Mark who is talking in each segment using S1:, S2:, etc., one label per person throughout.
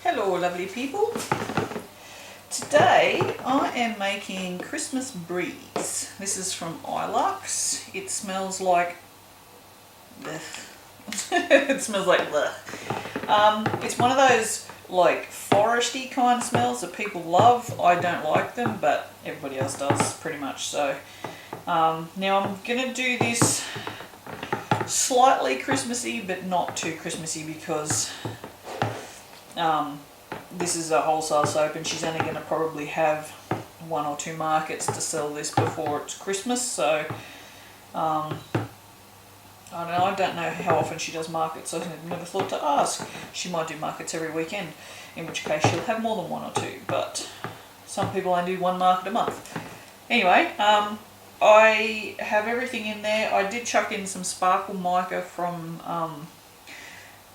S1: Hello lovely people. Today I am making Christmas breeze. This is from Ilux. It smells like it smells like it's one of those like foresty kind of smells that people love. I don't like them, but everybody else does pretty much. So now I'm gonna do this slightly Christmassy but not too Christmassy because this is a wholesale soap and she's only going to probably have 1 or 2 markets to sell this before it's Christmas. So I don't know how often she does markets. I've never thought to ask. She might do markets every weekend, in which case she'll have more than 1 or 2, but some people only do 1 market a month. Anyway, I have everything in there. I did chuck in some sparkle mica from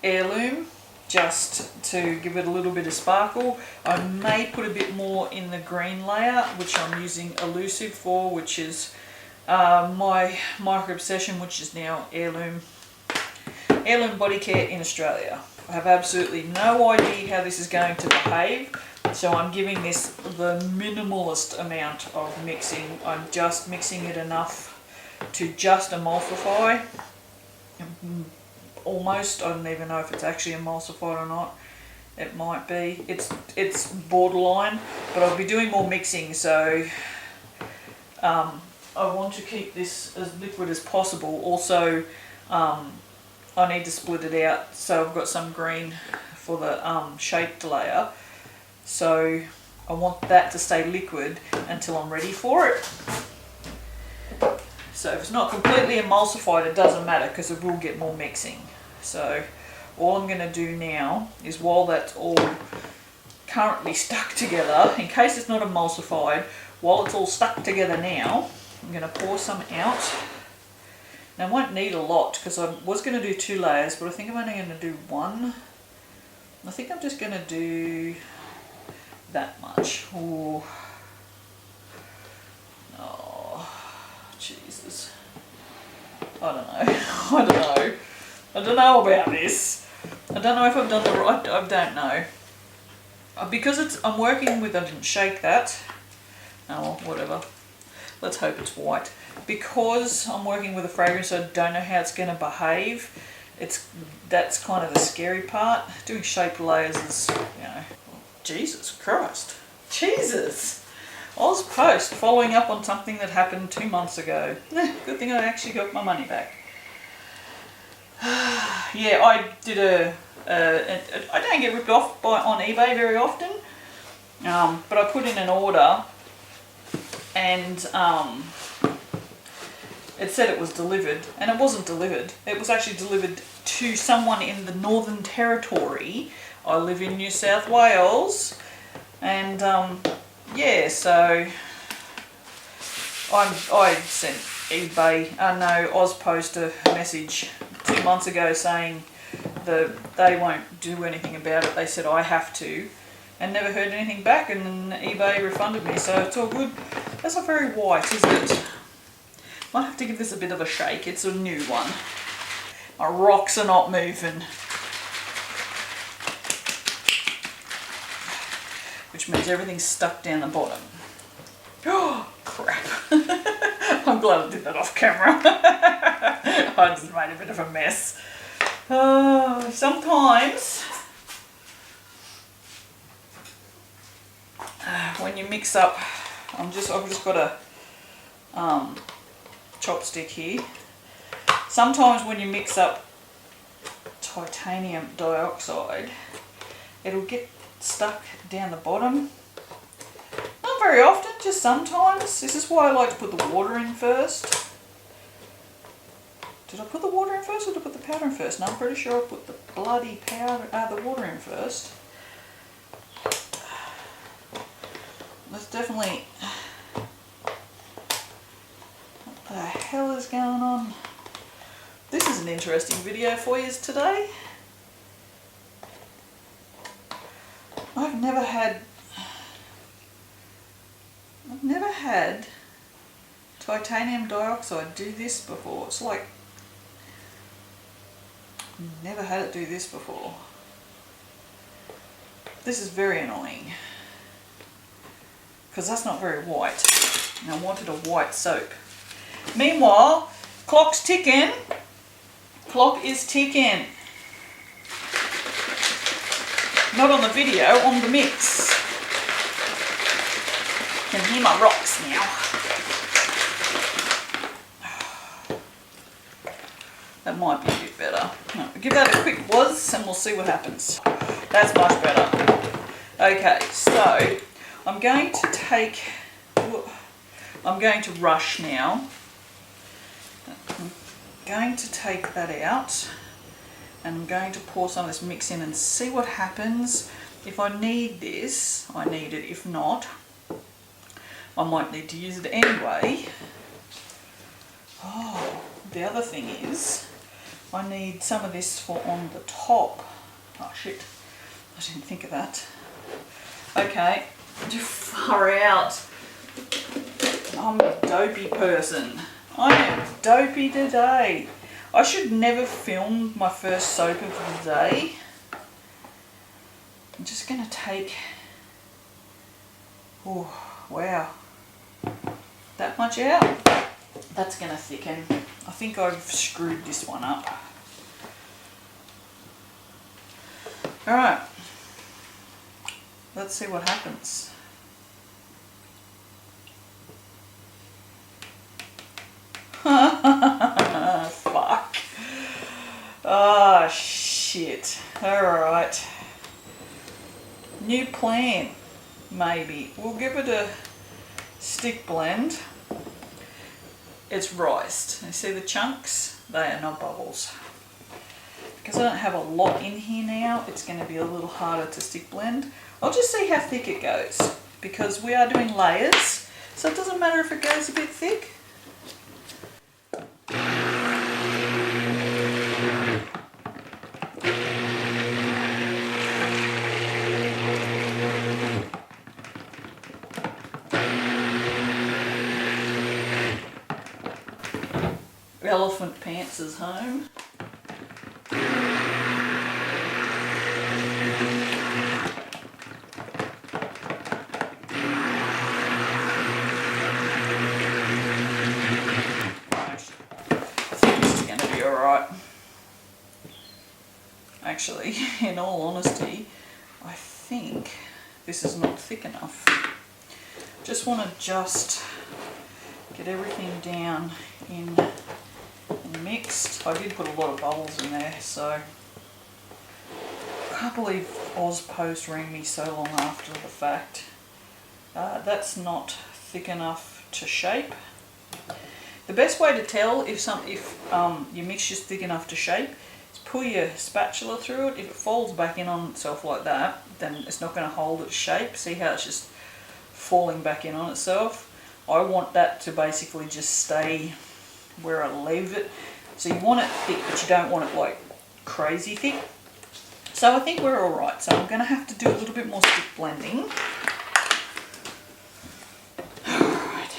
S1: Heirloom, just to give it a little bit of sparkle. I may put a bit more in the green layer, which I'm using Elusive for, which is my micro obsession, which is now Heirloom Body Care in Australia. I have absolutely no idea how this is going to behave, so I'm giving this the minimalist amount of mixing. I'm just mixing it enough to just emulsify. Almost. I don't even know if it's actually emulsified or not. It might be. It's borderline, but I'll be doing more mixing, so I want to keep this as liquid as possible. Also, I need to split it out, so I've got some green for the shaped layer. So I want that to stay liquid until I'm ready for it. So if it's not completely emulsified, it doesn't matter because it will get more mixing. So all I'm going to do now is, while that's all currently stuck together, in case it's not emulsified, while it's all stuck together now, I'm going to pour some out. Now I won't need a lot because I was going to do 2 layers, but I think I'm only going to do 1. I think I'm just going to do that much. Ooh. Oh, Jesus. I don't know. I don't know about this. I don't know if I've done the right. I don't know. Because I'm working with. I didn't shake that. Oh well, whatever. Let's hope it's white. Because I'm working with a fragrance, I don't know how it's going to behave. That's kind of the scary part. Doing shaped layers is, Jesus Christ. Jesus. Oz Post following up on something that happened 2 months ago. Good thing I actually got my money back. Yeah, I did I don't get ripped off on eBay very often, but I put in an order and it said it was delivered, and it wasn't delivered. It was actually delivered to someone in the Northern Territory. I live in New South Wales, and yeah, so I sent Ozpost a message 2 months ago saying that they won't do anything about it. They said I have to, and never heard anything back, and then eBay refunded me, so it's all good. That's not very white, is it? Might have to give this a bit of a shake. It's a new one. My rocks are not moving, which means everything's stuck down the bottom. Oh, crap. I'm glad I did that off camera. I just made a bit of a mess. Sometimes when you mix up, I've just got a chopstick here. Sometimes when you mix up titanium dioxide, it'll get stuck down the bottom. Not very often, just sometimes. This is why I like to put the water in first. Did I put the water in first or did I put the powder in first? No, I'm pretty sure I put the bloody the water in first. That's definitely... What the hell is going on? This is an interesting video for you today. I've never had titanium dioxide do this before. It's like, never had it do this before. This is very annoying. Because that's not very white. And I wanted a white soap. Meanwhile, clock's ticking. Clock is ticking. Not on the video, on the mix. Can hear my rocks now. That might be a bit better. No, give that a quick whiz and we'll see what happens. That's much better. Okay, so I'm going to rush now. I'm going to take that out and I'm going to pour some of this mix in and see what happens. If I need this, I need it. If not, I might need to use it anyway. Oh, the other thing is, I need some of this for on the top. Oh shit, I didn't think of that. Okay, far out. I'm a dopey person. I am dopey today. I should never film my first soap of the day. I'm just going to take, oh wow, that much out. That's going to thicken. I think I've screwed this one up. Alright, let's see what happens. Fuck. Oh shit. Alright. New plan, maybe. We'll give it a stick blend. It's riced. You see the chunks? They are not bubbles. Because I don't have a lot in here now, it's going to be a little harder to stick blend. I'll just see how thick it goes. Because we are doing layers, so it doesn't matter if it goes a bit thick. Elephant Pants is home. Actually, in all honesty, I think this is not thick enough. Just want to get everything down in mixed. I did put a lot of bubbles in there, so I can't believe Ozpost rang me so long after the fact. That's not thick enough to shape. The best way to tell if your mixture's thick enough to shape is pull your spatula through it. If it folds back in on itself like that, then it's not going to hold its shape. See how it's just falling back in on itself? I want that to basically just stay where I leave it. So you want it thick, but you don't want it like crazy thick. So I think we're alright. So I'm going to have to do a little bit more stick blending. Alright.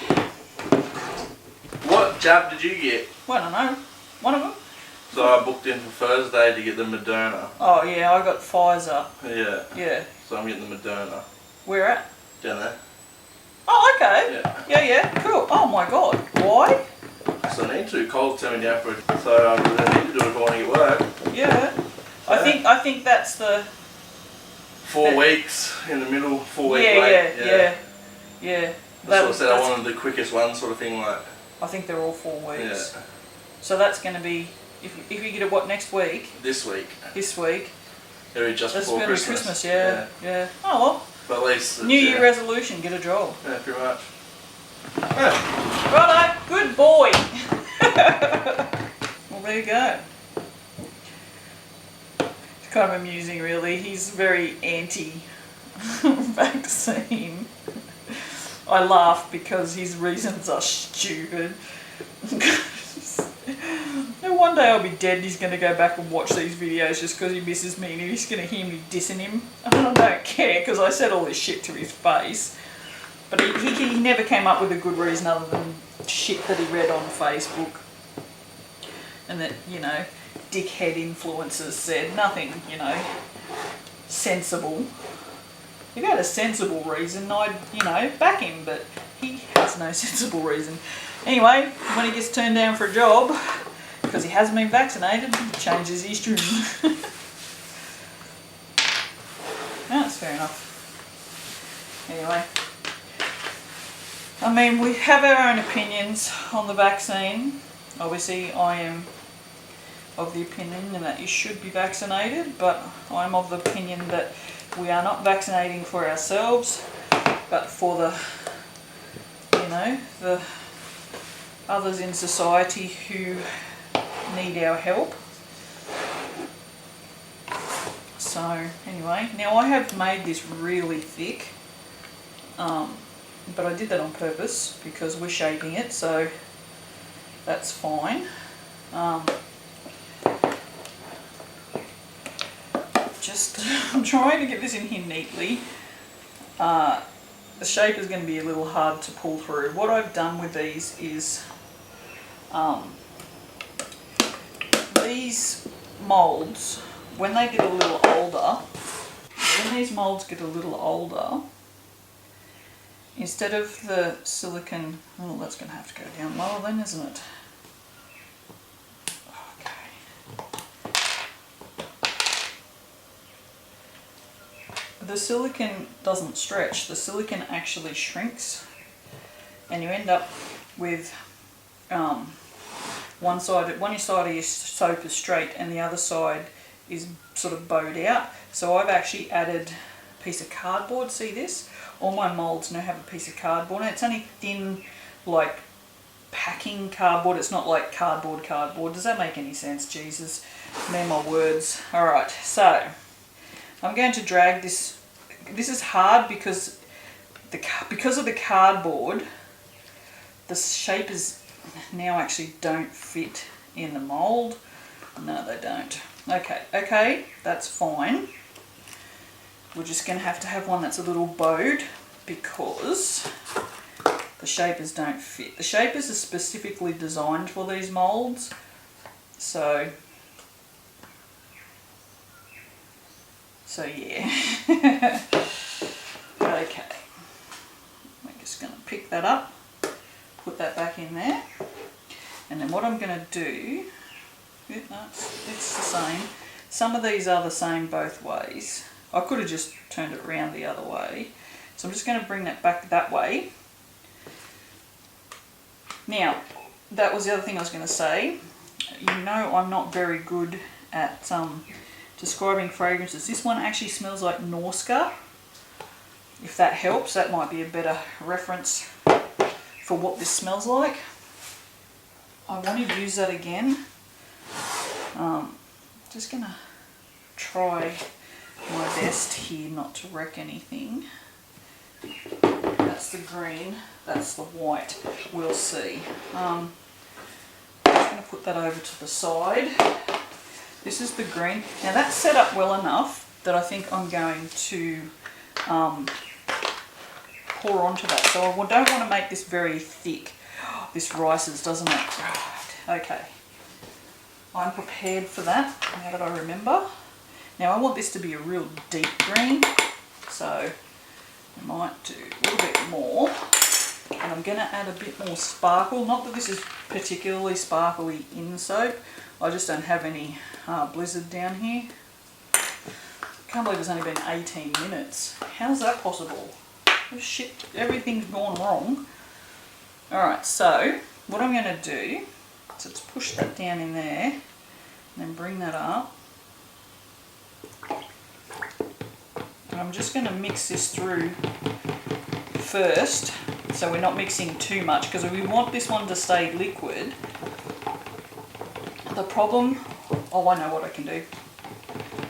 S2: What jab did you get?
S1: Well, I don't know. One of them.
S2: So I booked in for Thursday to get the Moderna.
S1: Oh yeah, I got Pfizer.
S2: Yeah.
S1: Yeah.
S2: So I'm getting the Moderna.
S1: Where at?
S2: Down there.
S1: Oh, okay.
S2: Yeah.
S1: Yeah, cool. Oh my god. Why?
S2: So I need to. Cole's telling me down for it. So I really need to do it if I want to get work.
S1: Yeah. I think that's the
S2: 4 weeks in the middle, 4 week
S1: yeah,
S2: wait.
S1: Yeah.
S2: That's what I said. I wanted the quickest one, sort of thing, like.
S1: I think they're all 4 weeks.
S2: Yeah.
S1: So that's going to be if you get it what next week?
S2: This week.
S1: This week.
S2: It'll be just
S1: That's
S2: before
S1: gonna be
S2: Christmas.
S1: Yeah. Oh well.
S2: But at least
S1: New Year resolution, get a job.
S2: Yeah, pretty much. Yeah.
S1: Righto, good boy. Well, there you go. It's kind of amusing, really. He's very anti-vaccine. I laugh because his reasons are stupid. And one day I'll be dead and he's going to go back and watch these videos just because he misses me and he's going to hear me dissing him. I don't care because I said all this shit to his face. But he never came up with a good reason other than shit that he read on Facebook. And that, you know, dickhead influencers said. Nothing, you know, sensible. If he had a sensible reason, I'd, you know, back him, but he has no sensible reason. Anyway, when he gets turned down for a job, because he hasn't been vaccinated, he changes his tune. No, that's fair enough. Anyway, I mean, we have our own opinions on the vaccine. Obviously, I am of the opinion that you should be vaccinated, but I'm of the opinion that we are not vaccinating for ourselves, but for the, you know, the others in society who need our help. So anyway, now I have made this really thick, but I did that on purpose because we're shaping it, so that's fine. I'm trying to get this in here neatly. The shape is going to be a little hard to pull through. What I've done with these is these moulds, when they get a little older, instead of the silicone, oh, that's going to have to go down lower then, isn't it? The silicone doesn't stretch, the silicone actually shrinks, and you end up with one side of your soap is straight and the other side is sort of bowed out. So I've actually added a piece of cardboard. See this? All my moulds now have a piece of cardboard, and it's only thin, like packing cardboard. It's not like cardboard. Does that make any sense? Jesus, they're my words. Alright, so I'm going to drag this. This is hard because of the cardboard, the shapers now actually don't fit in the mould. No, they don't. Okay, that's fine. We're just going to have one that's a little bowed because the shapers don't fit. The shapers are specifically designed for these moulds, so yeah. Okay, we're just going to pick that up, put that back in there, and then what I'm going to do, it's the same. Some of these are the same both ways. I could have just turned it around the other way, so I'm just going to bring that back that way. Now, that was the other thing I was going to say. You know, I'm not very good at describing fragrances. This one actually smells like Norska. If that helps, that might be a better reference for what this smells like. I want to use that again. Just gonna try my best here not to wreck anything. That's the green, that's the white. We'll see. I'm just gonna put that over to the side. This is the green. Now that's set up well enough that I think I'm going to pour onto that. So I don't want to make this very thick. This rises, doesn't it? Okay. I'm prepared for that, now that I remember. Now I want this to be a real deep green, so I might do a little bit more. And I'm going to add a bit more sparkle. Not that this is particularly sparkly in soap. I just don't have any blizzard down here. Can't believe it's only been 18 minutes. How's that possible? Oh shit, everything's gone wrong. Alright, so what I'm going to do, so let's push that down in there and then bring that up. And I'm just going to mix this through first, so we're not mixing too much, because we want this one to stay liquid. The problem, oh, I know what I can do.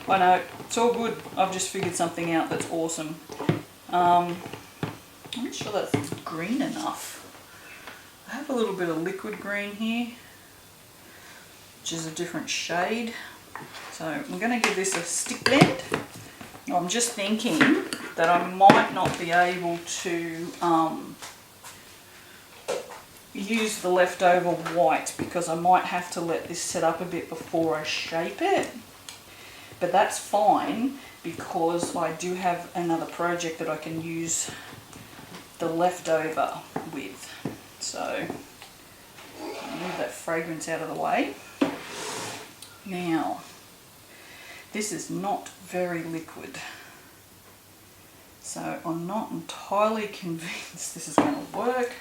S1: I know, it's all good. I've just figured something out that's awesome. I'm not sure that's green enough. I have a little bit of liquid green here, which is a different shade. So I'm going to give this a stick blend. I'm just thinking that I might not be able to use the leftover white, because I might have to let this set up a bit before I shape it. But that's fine because I do have another project that I can use the leftover with. So I'll move that fragrance out of the way. Now, this is not very liquid, so I'm not entirely convinced this is going to work.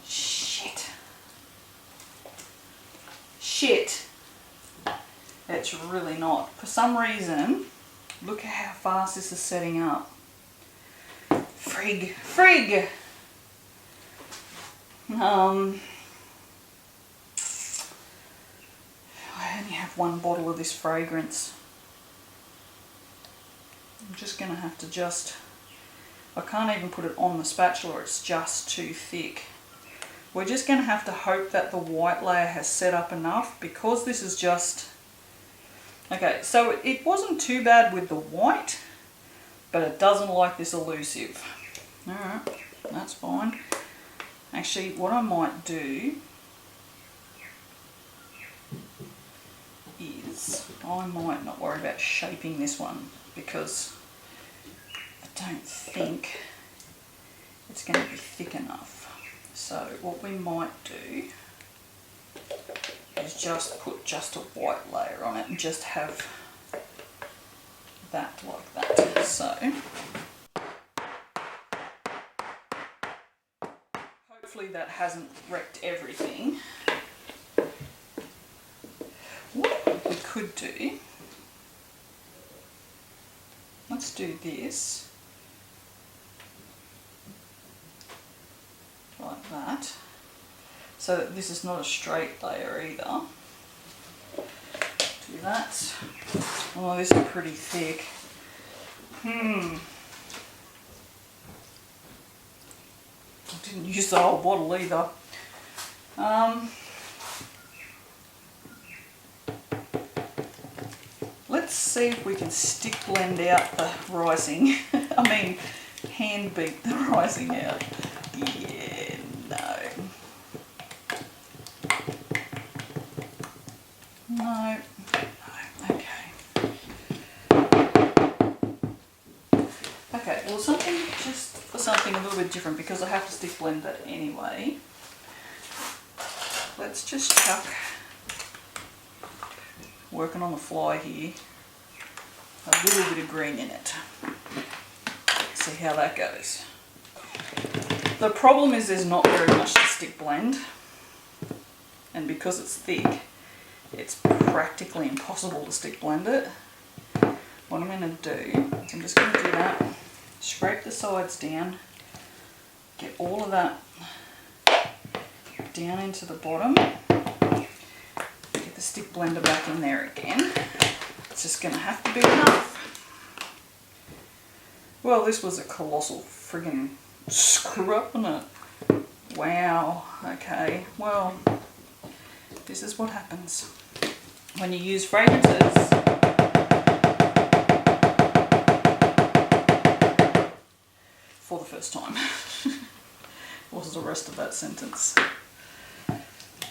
S1: Shit. It's really not. For some reason, look at how fast this is setting up. Frig. I only have one bottle of this fragrance. I'm just going to have to I can't even put it on the spatula, it's just too thick. We're just going to have to hope that the white layer has set up enough, because this is just... Okay, so it wasn't too bad with the white, but it doesn't like this elusive. Alright, that's fine. Actually, what I might do is I might not worry about shaping this one, because I don't think it's going to be thick enough. So what we might do is just put just a white layer on it and just have that like that. So hopefully that hasn't wrecked everything. What we could do, let's do this like that, so that this is not a straight layer either. Do that. Oh, this is pretty thick. I didn't use the whole bottle either. Let's see if we can stick blend out the rising. I mean, hand beat the rising out. Yeah, no, okay. Okay, well, something a little bit different, because I have to stick blend that anyway. Let's just chuck, working on the fly here, a little bit of green in it. See how that goes. The problem is there's not very much to stick blend, and because it's thick, it's practically impossible to stick blend it. What I'm going to do is I'm just going to do that, scrape the sides down, get all of that down into the bottom, get the stick blender back in there again. It's just going to have to be enough. Well, this was a colossal friggin' screw up, wasn't it? Wow, okay, well, this is what happens when you use fragrances. For the first time. What was the rest of that sentence?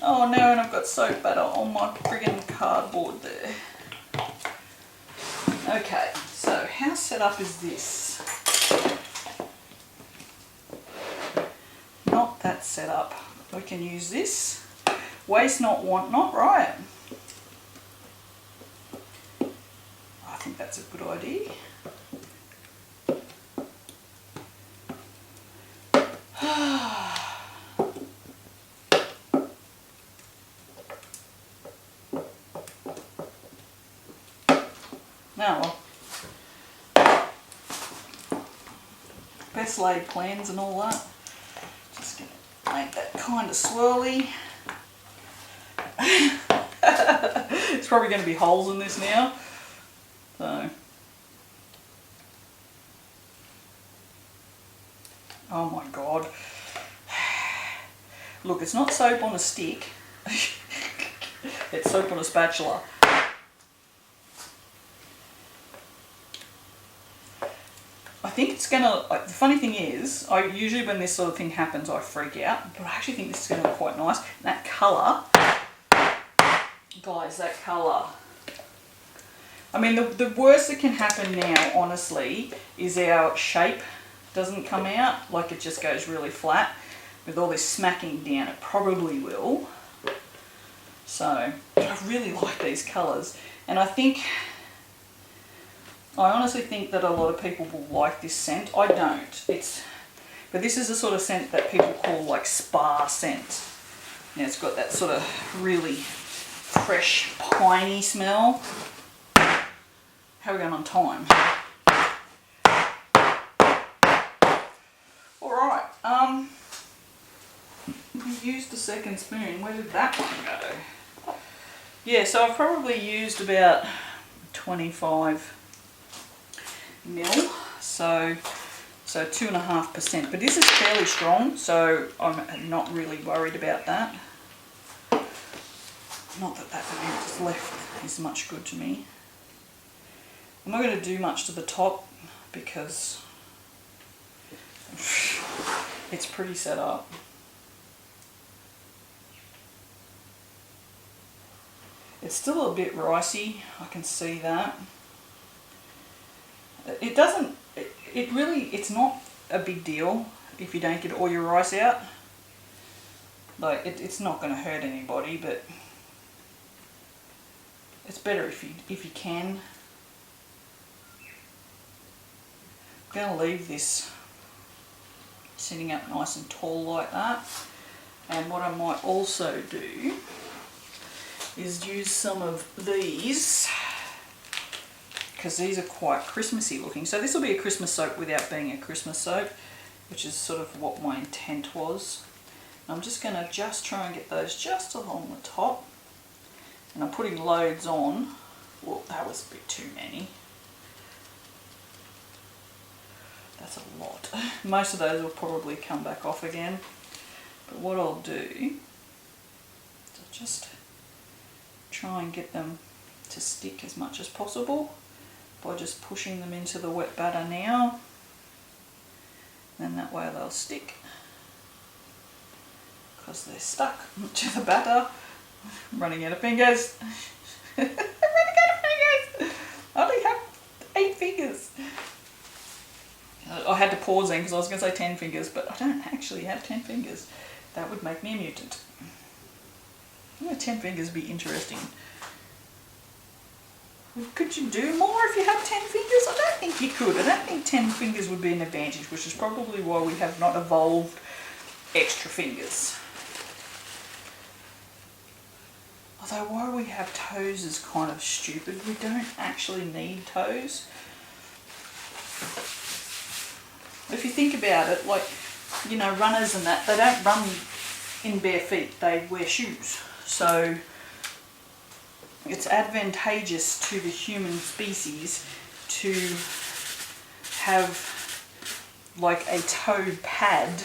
S1: Oh no, and I've got soap butter on my friggin' cardboard there. Okay, so how set up is this? Not that set up. We can use this. Waste not, want not, right? I think that's a good idea. Now, well, best laid plans and all that. Just gonna make that kind of swirly. It's probably going to be holes in this now. So, oh my god. Look, it's not soap on a stick. It's soap on a spatula. I think it's gonna, the funny thing is, usually when this sort of thing happens I freak out, but I actually think this is gonna look quite nice. And that colour, guys, that colour. I mean, the worst that can happen now, honestly, is our shape doesn't come out, like it just goes really flat. With all this smacking down, it probably will. So, I really like these colours. And I honestly think that a lot of people will like this scent. I don't. But this is the sort of scent that people call like spa scent. Now it's got that sort of really fresh, piney smell. How are we going on time? Alright, we used the second spoon. Where did that one go? Yeah, so I've probably used about 25 mil, so 2.5%. But this is fairly strong, so I'm not really worried about that. Not that that amount that's left is much good to me. I'm not going to do much to the top because it's pretty set up. It's still a bit ricey, I can see that. It's not a big deal if you don't get all your rice out. Like, it's not going to hurt anybody, but it's better if you can. I'm going to leave this sitting up nice and tall like that. And what I might also do is use some of these, because these are quite Christmassy looking. So this will be a Christmas soap without being a Christmas soap, which is sort of what my intent was. I'm just going to try and get those just along the top. And I'm putting loads on. Well, that was a bit too many. That's a lot. Most of those will probably come back off again. But what I'll do is I'll just try and get them to stick as much as possible by just pushing them into the wet batter now. Then that way they'll stick because they're stuck to the batter. I'm running out of fingers. I'm running out of fingers. I only have 8 fingers. I had to pause then because I was going to say 10 fingers, but I don't actually have 10 fingers. That would make me a mutant. 10 fingers would be interesting. Could you do more if you had 10 fingers? I don't think you could. I don't think 10 fingers would be an advantage, which is probably why we have not evolved extra fingers. Although why we have toes is kind of stupid. We don't actually need toes. If you think about it, like, you know, runners and that, they don't run in bare feet, they wear shoes. So it's advantageous to the human species to have like a toe pad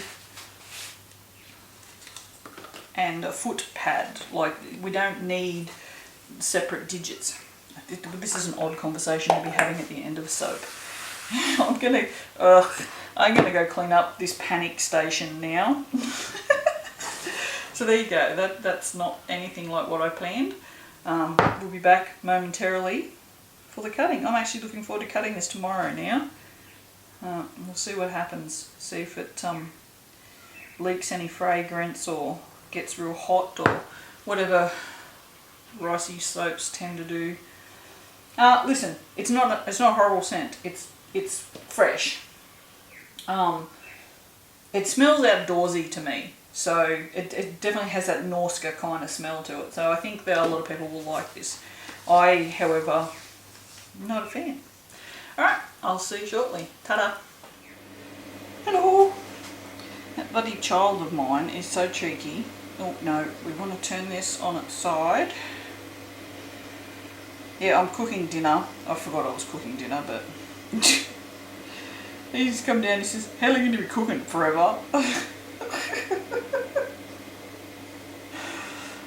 S1: and a foot pad. Like, we don't need separate digits. This is an odd conversation to be having at the end of soap. I'm gonna go clean up this panic station now. So there you go. That's not anything like what I planned. We'll be back momentarily for the cutting. I'm actually looking forward to cutting this tomorrow now. We'll see what happens. See if it leaks any fragrance or gets real hot or whatever ricey soaps tend to do. Listen, it's not a horrible scent. It's fresh. It smells outdoorsy to me, so it definitely has that Norska kind of smell to it. So I think that a lot of people will like this. I, however, am not a fan. Alright, I'll see you shortly. Ta-da! Hello! That bloody child of mine is so cheeky. Oh no, we want to turn this on its side. Yeah, I'm cooking dinner. I forgot I was cooking dinner, but he just come down and he says, how long are you going to be cooking? Forever?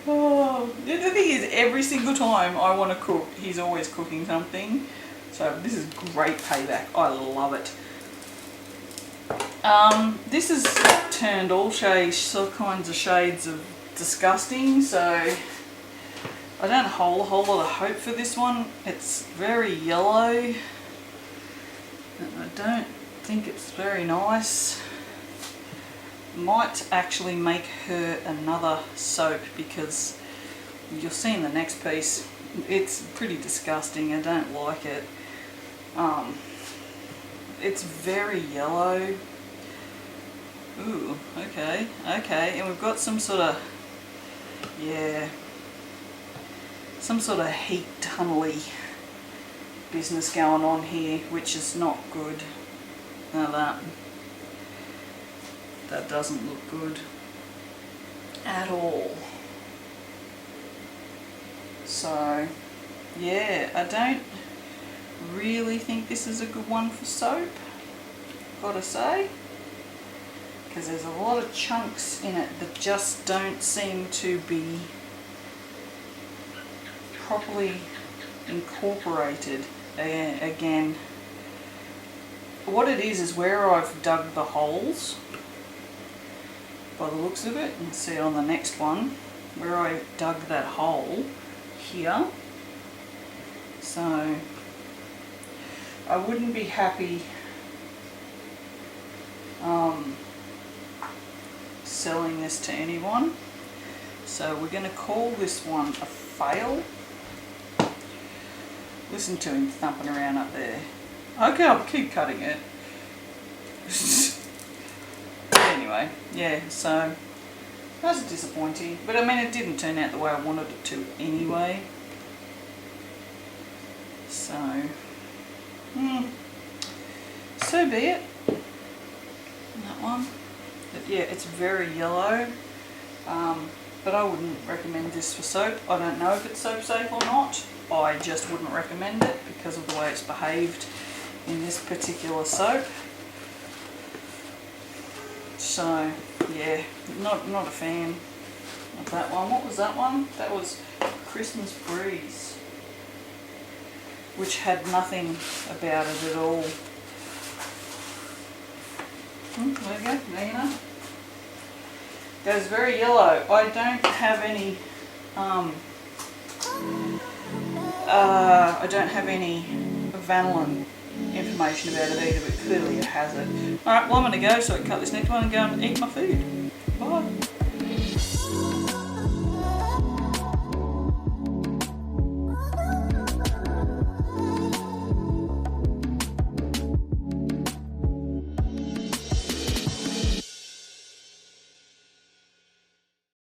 S1: Oh, the thing is, every single time I want to cook, he's always cooking something. So this is great payback. I love it. This has turned all kinds of shades of disgusting, so I I don't hold a whole lot of hope for this one. It's very yellow. And I don't think it's very nice. Might actually make her another soap because you'll see in the next piece, it's pretty disgusting. I don't like it. It's very yellow. Ooh, okay, and we've got some sort of, yeah, some sort of heat tunnel-y business going on here, which is not good. Now that doesn't look good at all. So, yeah, I don't really think this is a good one for soap, gotta say, because there's a lot of chunks in it that just don't seem to be properly incorporated. Again, what it is where I've dug the holes, by the looks of it, you can see it on the next one, where I dug that hole here. So I wouldn't be happy selling this to anyone. So we're going to call this one a fail. Listen to him thumping around up there. Okay, I'll keep cutting it. Anyway, yeah, so that's disappointing. But I mean, it didn't turn out the way I wanted it to anyway. So, so be it. That one. But yeah, it's very yellow. But I wouldn't recommend this for soap. I don't know if it's soap safe or not. I just wouldn't recommend it because of the way it's behaved in this particular soap. So yeah, not a fan of that one. What was that one? That was Christmas Breeze, which had nothing about it at all. There you go, there you know. Goes very yellow. I don't have any vanillin information about it either, but clearly it has it. Alright, well I'm going to go so I can cut this next one and go and eat my food. Bye.